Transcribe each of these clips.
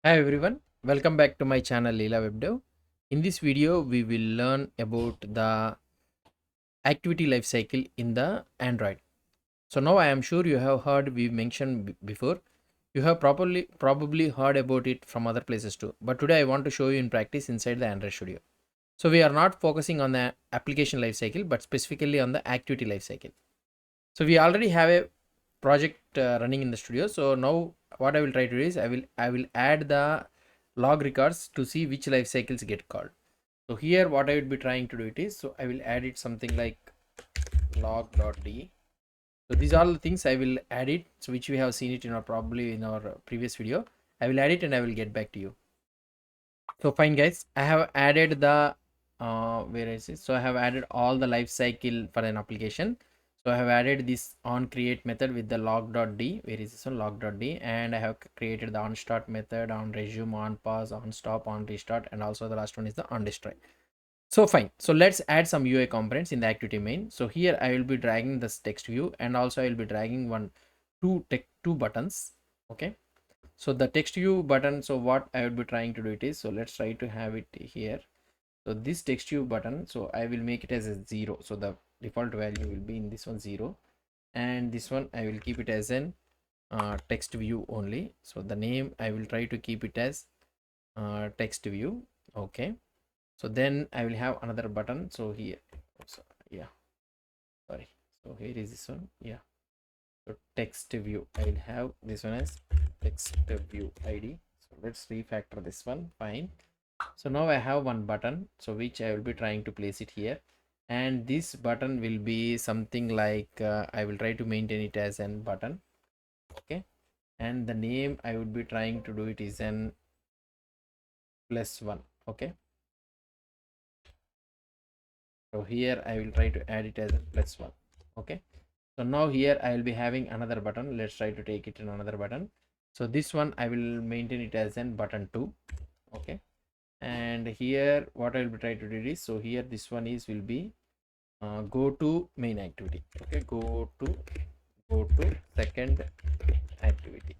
Hi everyone, welcome back to my channel Leela WebDev. In this video, we will learn about the activity lifecycle in the Android. So now I am sure you have heard we mentioned before. You have probably heard about it from other places too. But today I want to show you in practice inside the Android Studio. So we are not focusing on the application lifecycle, but specifically on the activity lifecycle. So we already have a project running in the studio. So now what I will try to do is I will add the log records to see which life cycles get called. So here what I would be trying to do it is, so I will add it something like log.d. So these are the things I will add it, so which we have seen it in our probably in our previous video. I will add it and I will get back to you. So fine guys, I have added the where is it? So I have added all the life cycle for an application. So I have added this onCreate method with the log.d. Where is this one? Log.d. And I have created the onStart method, onResume, onPause, onStop, onRestart, and also the last one is the onDestroy. So fine. So let's add some UI components in the activity main. So here I will be dragging this text view, and also I will be dragging two buttons. Okay. So the text view button, so what I would be trying to do it is, so let's try to have it here. So this text view button, so I will make it as a 0. So the default value will be in this one 0, and this one I will keep it as an text view only. So the name I will try to keep it as text view. Okay. So then I will have another button. So here, so, yeah, sorry. So here is this one. Yeah. So text view, I'll have this one as text view ID. So let's refactor this one. Fine. So now I have one button, so which I will be trying to place it here, and this button will be something like I will try to maintain it as an button. Okay. And the name I would be trying to do it is an +1. Okay. So here I will try to add it as a +1. Okay. So now here I will be having another button. Let's try to take it in another button. So this one I will maintain it as an button 2. Okay. And here what I will be trying to do is, so here this one is will be go to main activity. Okay. Go to second activity.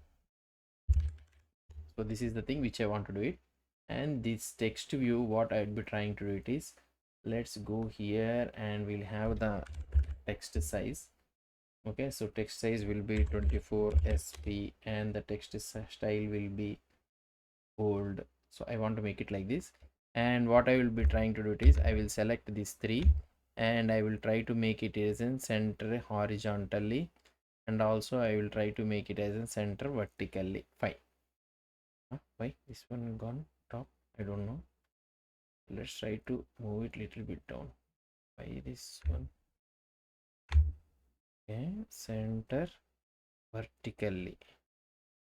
So this is the thing which I want to do it. And this text view, what I will be trying to do it is, let's go here and we'll have the text size. Okay, so text size will be 24 sp and the text style will be bold. So I want to make it like this, and what I will be trying to do it is, I will select these three and I will try to make it as in center horizontally, and also I will try to make it as in center vertically. Fine. Why this one gone top? I don't know. Let's try to move it little bit down. Why this one? Okay, center vertically.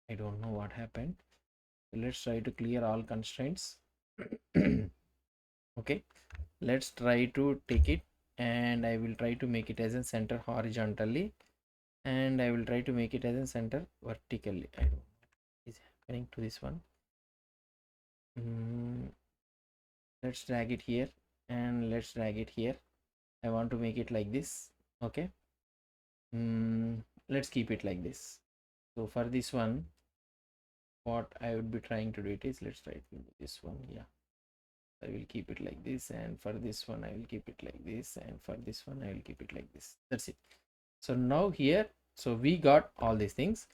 I don't know what happened. Let's try to clear all constraints. Okay, let's try to take it, and I will try to make it as a center horizontally, and I will try to make it as a center vertically. I don't know what is happening to this one. Let's drag it here and let's drag it here. I want to make it like this. Okay. Let's keep it like this. So for this one, what I would be trying to do it is, let's try to do this one. Yeah, I will keep it like this, and for this one I will keep it like this, and for this one I will keep it like this. That's it. So now here, so we got all these things.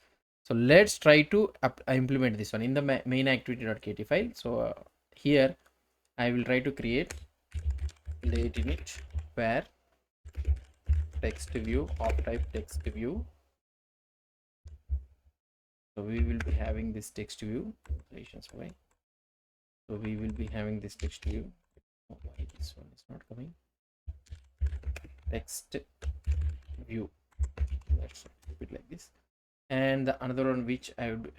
So let's try to implement this one in the main activity.kt file. So here I will try to create late init where text view of type text view. So we will be having this text view. So we will be having this text view. Oh, why this one is not coming? Text view. Let's keep it like this. And the another one which I would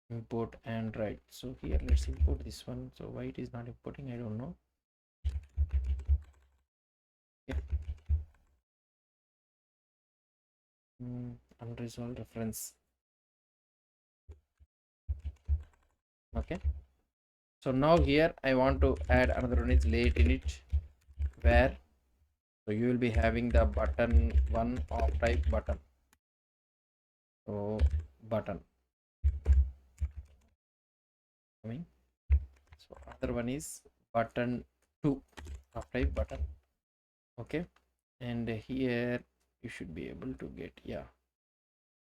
import Android. So here let's import this one. So why it is not importing, I don't know. Yeah. Unresolved reference. Okay. So now here I want to add another one is late init where, so you will be having the button one of type button. So button coming. So other one is button 2 of type button. Okay, and here you should be able to get, yeah,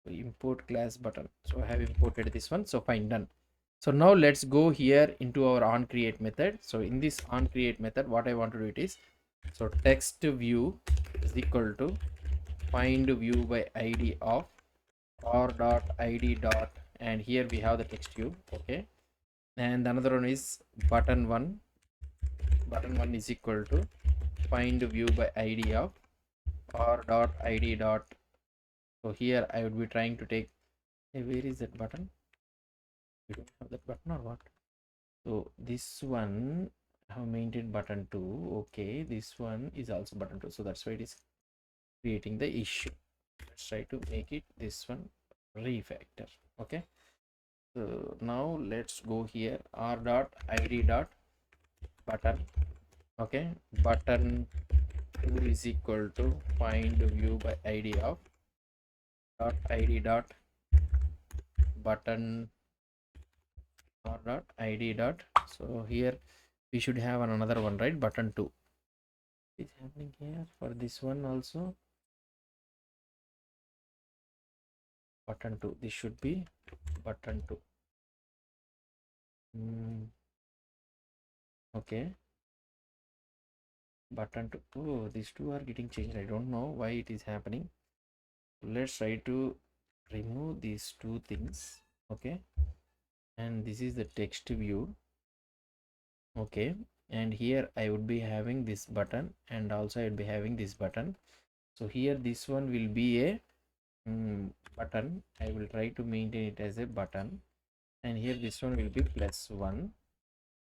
import class button. So I have imported this one. So fine, done. So now let's go here into our onCreate method. So in this onCreate method, what I want to do it is, so text view is equal to find view by id of r dot id dot, and here we have the text view. Okay, and another one is button one is equal to find view by id of r dot id dot. So here I would be trying to take, hey, where is that button? You don't have that button or what? So this one I have maintained button 2. Okay, this one is also button 2, so that's why it is creating the issue. Let's try to make it this one refactor. Okay, so now let's go here, r dot id dot button. Okay, button 2 is equal to find view by id of dot id dot button r dot id dot. So here we should have another one, right? Button 2 is happening here for this one also. Button 2, this should be button 2. Okay, button 2. Oh, these two are getting changed. I don't know why it is happening. Let's try to remove these two things. Okay, and this is the text view. Okay, and here I would be having this button, and also I would be having this button. So here this one will be a button. I will try to maintain it as a button, and here this one will be +1.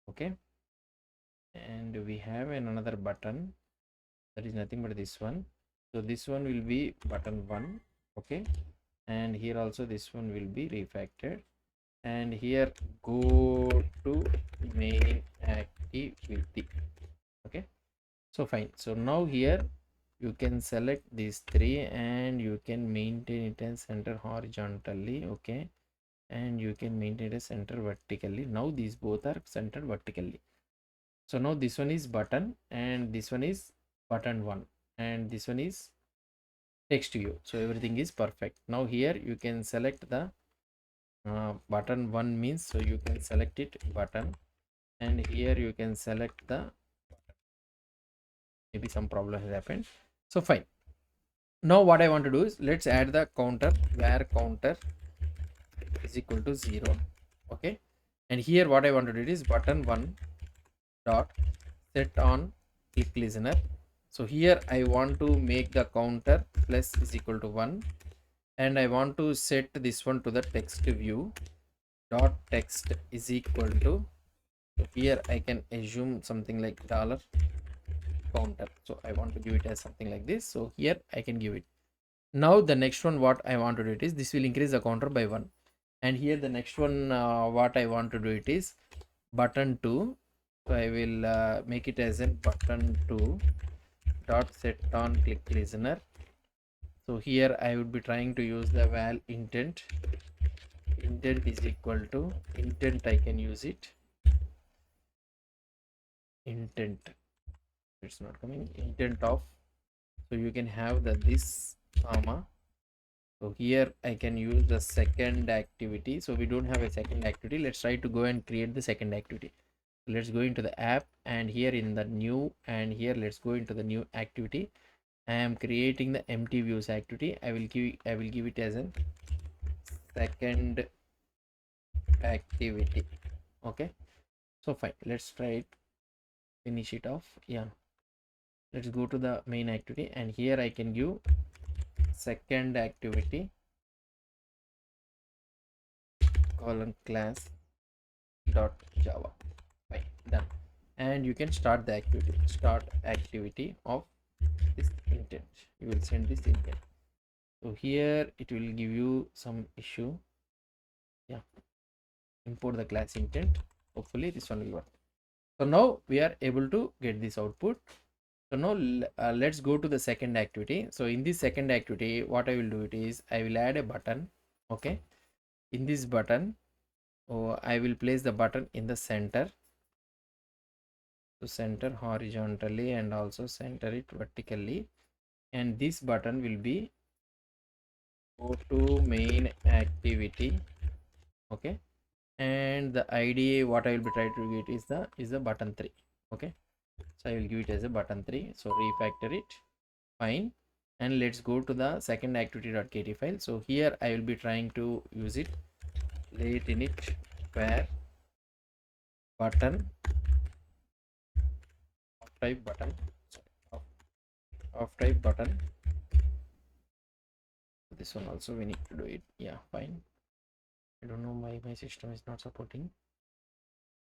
Okay, and we have another button that is nothing but this one. So this one will be button 1. Okay, and here also this one will be refactored, and here go to main activity. Okay, so fine. So now here you can select these three and you can maintain it as center horizontally. Okay, and you can maintain it as center vertically. Now these both are centered vertically. So now this one is button, and this one is button 1, and this one is text view. So everything is perfect. Now here you can select the button 1 means, so you can select it button, and here you can select the, maybe some problem has happened. So fine. Now what I want to do is, let's add the counter, where counter is equal to 0. Okay, and here what I want to do is button 1 dot set on click listener. So here I want to make the counter plus is equal to 1, and I want to set this one to the text view dot text is equal to, so here I can assume something like dollar counter. So I want to give it as something like this. So here I can give it. Now the next one what I want to do it is, this will increase the counter by 1, and here the next one what I want to do it is button 2. So I will make it as a button 2 dot set on click listener. So here I would be trying to use the val intent is equal to intent. I can use it intent, it's not coming, intent of. So you can have the this comma. So here I can use the second activity. So we don't have a second activity. Let's try to go and create the second activity. Let's go into the app, and here in the new, and here let's go into the new activity. I am creating the empty views activity. I will give it as a second activity. Okay, so fine, let's try it, finish it off. Yeah, let's go to the main activity, and here I can give second activity colon class dot java. Fine, done. And you can start the activity of this intent. You will send this intent. So here it will give you some issue. Yeah, import the class intent. Hopefully this one will work. So now we are able to get this output. So now let's go to the second activity. So in this second activity, what I will do it is, I will add a button. Okay, in this button, I will place the button in the center, to center horizontally and also center it vertically, and this button will be go to main activity. Okay, and the ID what I will be trying to get is the button 3. Okay, so I will give it as a button 3. So refactor it. Fine. And let's go to the second activity.kt file. So here I will be trying to use it. Let init where button of type button, sorry, of type button. This one also we need to do it. Yeah, fine. I don't know why my system is not supporting.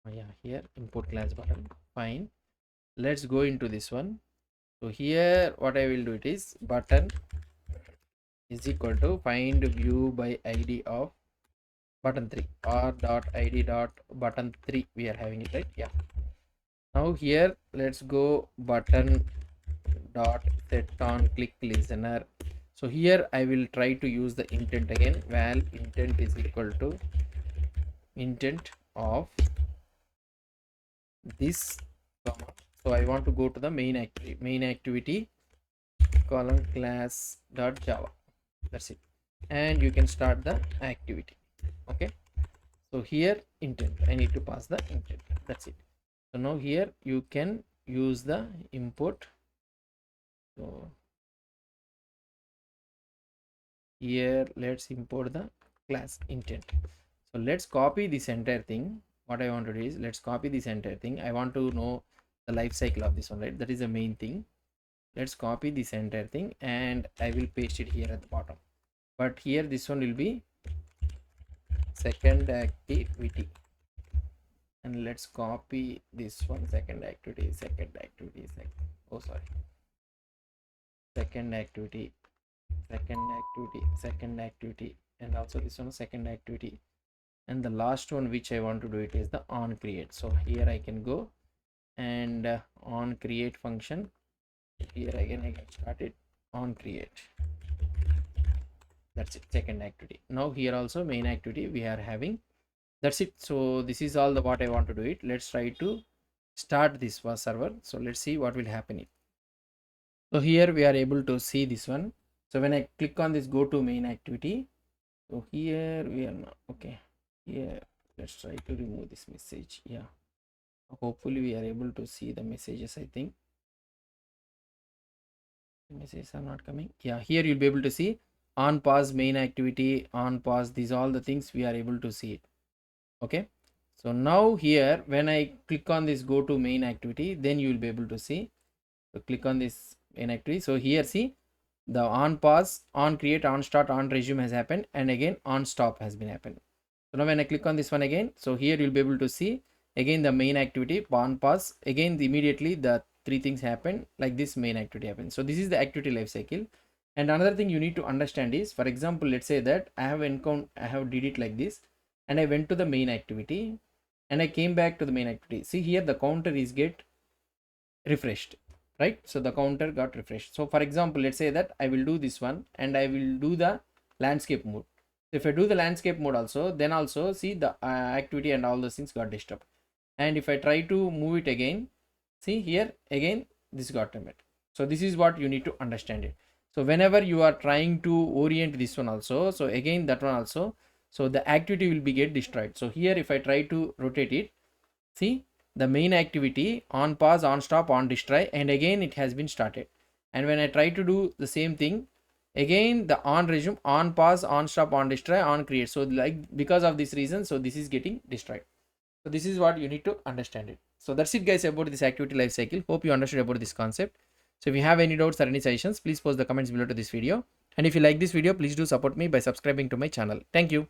Oh, yeah, here import class button. Fine. Let's go into this one. So here what I will do it is button is equal to find view by id of button 3 or dot id dot button 3. We are having it, right? Yeah. Now here let's go button dot set on click listener. So here I will try to use the intent again. Val intent is equal to intent of this comma. So I want to go to the main activity column class dot java. That's it, and you can start the activity. Okay, so here intent, I need to pass the intent. That's it. So now here you can use the import. So here let's import the class intent. So let's copy this entire thing. What I want to do is let's copy this entire thing. I want to know the life cycle of this one, right? That is the main thing. Let's copy this entire thing and I will paste it here at the bottom. But here this one will be second activity, and let's copy this one, second activity, second activity, second activity, second activity, and also this one second activity, and the last one which I want to do it is the on create. So here I can go and on create function. Here again I can start it on create. That's it, second activity. Now here also main activity we are having. That's it. So this is all the what I want to do it. Let's try to start this server. So let's see what will happen. So here we are able to see this one. So when I click on this go to main activity, so here we are not okay. Here let's try to remove this message. Yeah, hopefully we are able to see the messages. I think the messages are not coming. Yeah, here you'll be able to see on pause main activity, on pause, these all the things we are able to see it. Okay, so now here when I click on this go to main activity, then you will be able to see. So click on this main activity. So here see the on pause, on create, on start, on resume has happened, and again on stop has been happened. So now when I click on this one again, so here you'll be able to see again the main activity on pause, again immediately the three things happen, like this main activity happens. So this is the activity life cycle. And another thing you need to understand is, for example, let's say that I have did it like this, and I went to the main activity and I came back to the main activity. See here the counter is get refreshed, right? So the counter got refreshed. So for example, let's say that I will do this one and I will do the landscape mode. If I do the landscape mode also, then also see the activity and all those things got disturbed. And if I try to move it again, see here again this got removed. So this is what you need to understand it. So whenever you are trying to orient this one also, so again that one also, so the activity will be get destroyed. So here if I try to rotate it, see the main activity on pause, on stop, on destroy, and again it has been started. And when I try to do the same thing again, the on resume, on pause, on stop, on destroy, on create. So like because of this reason, so this is getting destroyed. So this is what you need to understand it. So that's it guys about this activity life cycle. Hope you understood about this concept. So if you have any doubts or any suggestions, please post the comments below to this video. And if you like this video, please do support me by subscribing to my channel. Thank you.